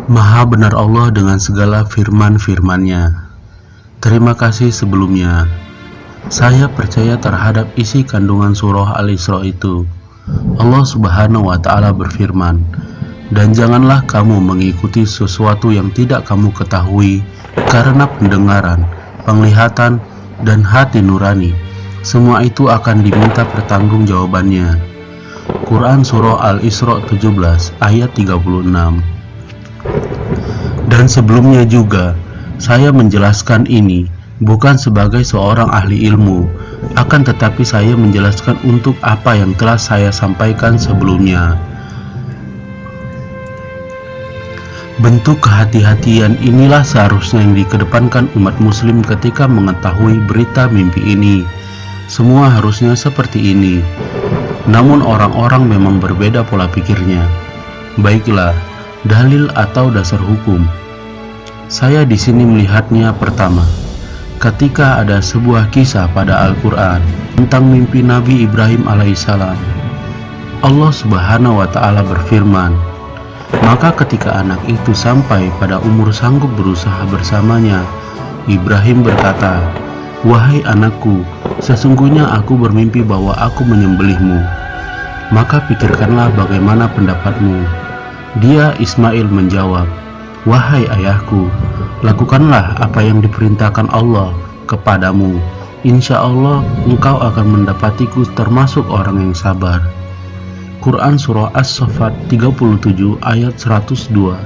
Maha benar Allah dengan segala firman-firman-Nya. Terima kasih sebelumnya. Saya percaya terhadap isi kandungan surah Al-Isra itu. Allah Subhanahu wa Ta'ala berfirman, "Dan janganlah kamu mengikuti sesuatu yang tidak kamu ketahui, karena pendengaran, penglihatan, dan hati nurani. Semua itu akan diminta pertanggungjawabannya." Quran Surah Al-Isra 17 ayat 36. Dan sebelumnya juga, saya menjelaskan ini bukan sebagai seorang ahli ilmu, akan tetapi saya menjelaskan untuk apa yang telah saya sampaikan sebelumnya. Bentuk kehati-hatian inilah seharusnya yang dikedepankan umat muslim ketika mengetahui berita mimpi ini. Semua harusnya seperti ini. Namun orang-orang memang berbeda pola pikirnya. Baiklah, dalil atau dasar hukum. Saya di sini melihatnya pertama, ketika ada sebuah kisah pada Al-Quran tentang mimpi Nabi Ibrahim alaihissalam. Allah Subhanahu wa Ta'ala berfirman, "Maka ketika anak itu sampai pada umur sanggup berusaha bersamanya, Ibrahim berkata, 'Wahai anakku, sesungguhnya aku bermimpi bahwa aku menyembelihmu. Maka pikirkanlah bagaimana pendapatmu.' Dia Ismail menjawab, 'Wahai ayahku, lakukanlah apa yang diperintahkan Allah kepadamu. Insya Allah engkau akan mendapatiku termasuk orang yang sabar.'" Quran Surah As-Saffat 37 ayat 102.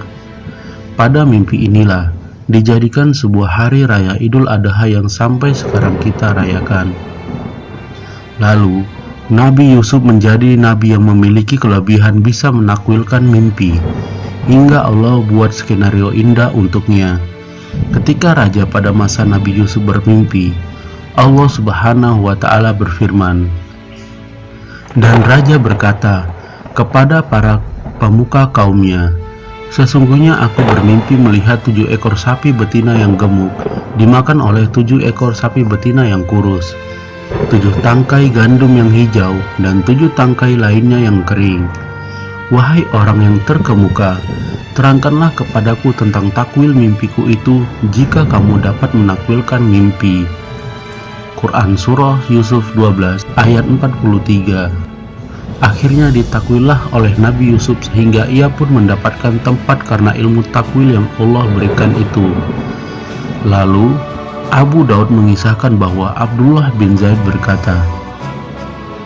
Pada mimpi inilah dijadikan sebuah hari raya Idul Adha yang sampai sekarang kita rayakan. Lalu Nabi Yusuf menjadi nabi yang memiliki kelebihan bisa menakwilkan mimpi, hingga Allah buat skenario indah untuknya. Ketika raja pada masa Nabi Yusuf bermimpi, Allah Subhanahu wa Ta'ala berfirman, "Dan raja berkata kepada para pemuka kaumnya, sesungguhnya aku bermimpi melihat 7 ekor sapi betina yang gemuk dimakan oleh 7 ekor sapi betina yang kurus, 7 tangkai gandum yang hijau, dan 7 tangkai lainnya yang kering. Wahai orang yang terkemuka, terangkanlah kepadaku tentang takwil mimpiku itu jika kamu dapat menakwilkan mimpi." Quran Surah Yusuf 12 ayat 43. Akhirnya ditakwillah oleh Nabi Yusuf sehingga ia pun mendapatkan tempat karena ilmu takwil yang Allah berikan itu. Lalu Abu Daud mengisahkan bahwa Abdullah bin Zaid berkata,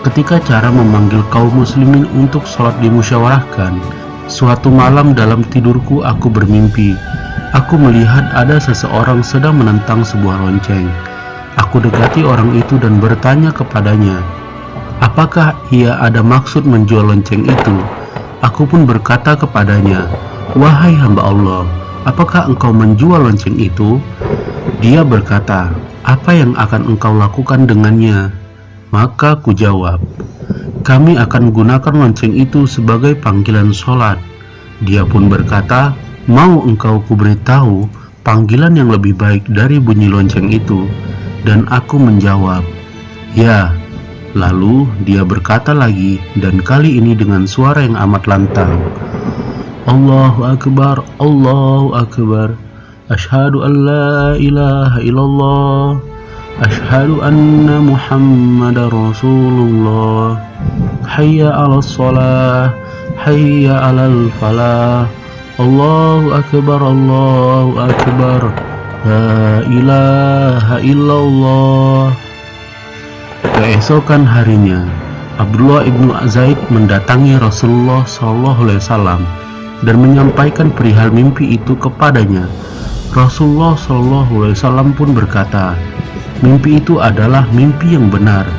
ketika cara memanggil kaum muslimin untuk sholat dimusyawarahkan, suatu malam dalam tidurku aku bermimpi. Aku melihat ada seseorang sedang menentang sebuah lonceng. Aku dekati orang itu dan bertanya kepadanya, apakah ia ada maksud menjual lonceng itu? Aku pun berkata kepadanya, wahai hamba Allah, apakah engkau menjual lonceng itu? Dia berkata, apa yang akan engkau lakukan dengannya? Maka ku jawab, kami akan gunakan lonceng itu sebagai panggilan sholat. Dia pun berkata, mau engkau kuberitahu panggilan yang lebih baik dari bunyi lonceng itu? Dan aku menjawab, ya. Lalu dia berkata lagi, dan kali ini dengan suara yang amat lantang, Allahu Akbar, Allahu Akbar, Ashhadu an la ilaha illallah, Ashhadu anna Muhammadar Rasulullah, Hayya ala sholah, Hayya ala falah, Allahu Akbar, Allahu Akbar, La ilaha illallah. Keesokan harinya, Abdullah ibnu Zaid mendatangi Rasulullah SAW dan menyampaikan perihal mimpi itu kepadanya. Rasulullah SAW pun berkata, mimpi itu adalah mimpi yang benar.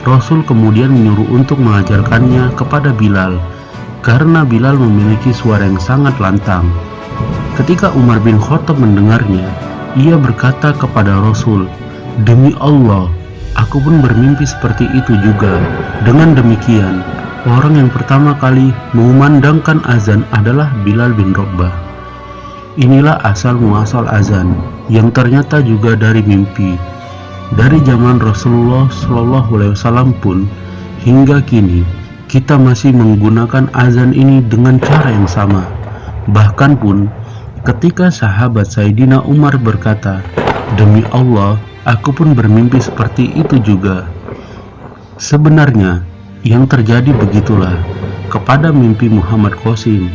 Rasul kemudian menyuruh untuk mengajarkannya kepada Bilal, karena Bilal memiliki suara yang sangat lantang. Ketika Umar bin Khattab mendengarnya, ia berkata kepada Rasul, demi Allah, aku pun bermimpi seperti itu juga. Dengan demikian, orang yang pertama kali mengumandangkan azan adalah Bilal bin Rabah. Inilah asal muasal azan, yang ternyata juga dari mimpi. Dari zaman Rasulullah SAW pun hingga kini, kita masih menggunakan azan ini dengan cara yang sama. Bahkan pun Ketika sahabat Sayyidina Umar berkata, "Demi Allah, aku pun bermimpi seperti itu juga." Sebenarnya, yang terjadi begitulah kepada mimpi Muhammad Qasim.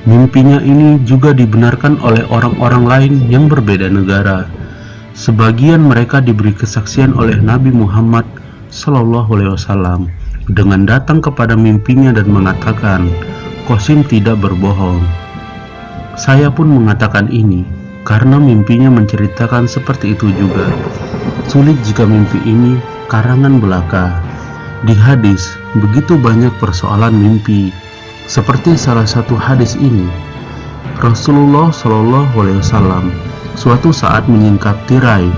Mimpinya ini juga dibenarkan oleh orang-orang lain yang berbeda negara. Sebagian mereka diberi kesaksian oleh Nabi Muhammad SAW dengan datang kepada mimpinya dan mengatakan, "Qasim tidak berbohong." Saya pun mengatakan ini karena mimpinya menceritakan seperti itu juga. Sulit jika mimpi ini karangan belaka. Di hadis begitu banyak persoalan mimpi. Seperti salah satu hadis ini, Rasulullah SAW suatu saat menyingkap tirai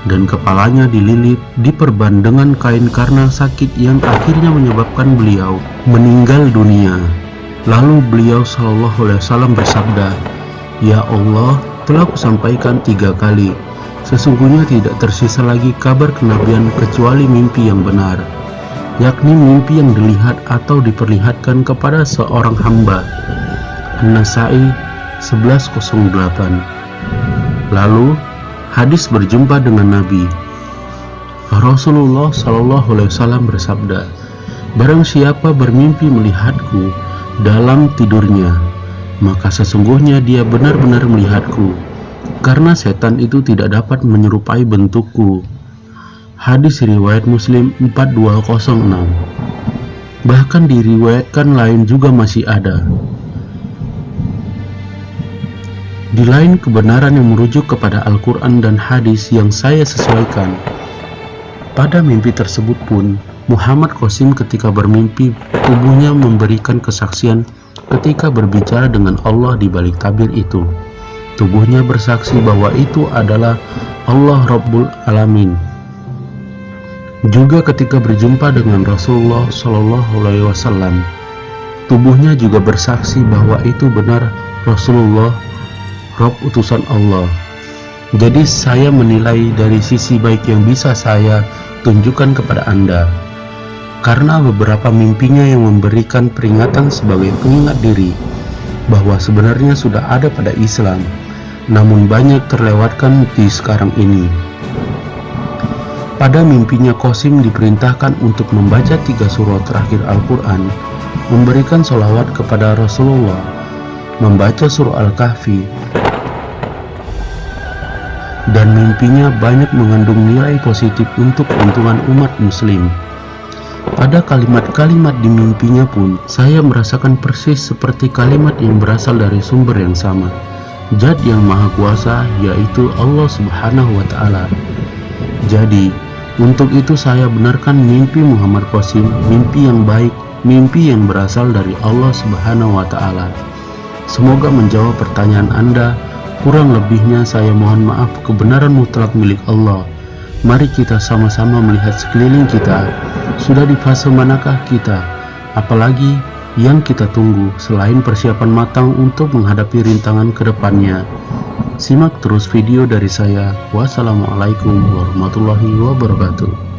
dan kepalanya dililit, diperban dengan kain karena sakit yang akhirnya menyebabkan beliau meninggal dunia. Lalu beliau SAW bersabda, "Ya Allah, telah kusampaikan 3 kali. Sesungguhnya tidak tersisa lagi kabar kenabian kecuali mimpi yang benar, yakni mimpi yang dilihat atau diperlihatkan kepada seorang hamba." An-Nasai 1108. Lalu hadis berjumpa dengan Nabi. Rasulullah SAW bersabda, "Barang siapa bermimpi melihatku dalam tidurnya, maka sesungguhnya dia benar-benar melihatku, karena setan itu tidak dapat menyerupai bentukku." Hadis riwayat Muslim 4206. Bahkan diriwayatkan lain juga masih ada. Di lain kebenaran yang merujuk kepada Al-Quran dan hadis yang saya sesuaikan. Pada mimpi tersebut pun, Muhammad Qasim ketika bermimpi, tubuhnya memberikan kesaksian ketika berbicara dengan Allah di balik tabir itu. Tubuhnya bersaksi bahwa itu adalah Allah Rabbul Alamin. Juga ketika berjumpa dengan Rasulullah SAW, tubuhnya juga bersaksi bahwa itu benar Rasulullah, Rabb utusan Allah. Jadi saya menilai dari sisi baik yang bisa saya tunjukkan kepada Anda. Karena beberapa mimpinya yang memberikan peringatan sebagai pengingat diri bahwa sebenarnya sudah ada pada Islam, namun banyak terlewatkan di sekarang ini. Pada mimpinya Qasim diperintahkan untuk membaca 3 surah terakhir Al-Quran, memberikan sholawat kepada Rasulullah, membaca surah Al-Kahfi, dan mimpinya banyak mengandung nilai positif untuk keuntungan umat muslim. Pada kalimat-kalimat di mimpinya pun, saya merasakan persis seperti kalimat yang berasal dari sumber yang sama, Zat yang Maha Kuasa, yaitu Allah Subhanahu wa Ta'ala. Jadi, untuk itu saya benarkan mimpi Muhammad Qasim, mimpi yang baik, mimpi yang berasal dari Allah Subhanahu wa Ta'ala. Semoga menjawab pertanyaan Anda. Kurang lebihnya saya mohon maaf. Kebenaran mutlak milik Allah. Mari kita sama-sama melihat sekeliling kita. Sudah di fase manakah kita? Apalagi yang kita tunggu selain persiapan matang untuk menghadapi rintangan ke depannya? Simak terus video dari saya. Wassalamualaikum warahmatullahi wabarakatuh.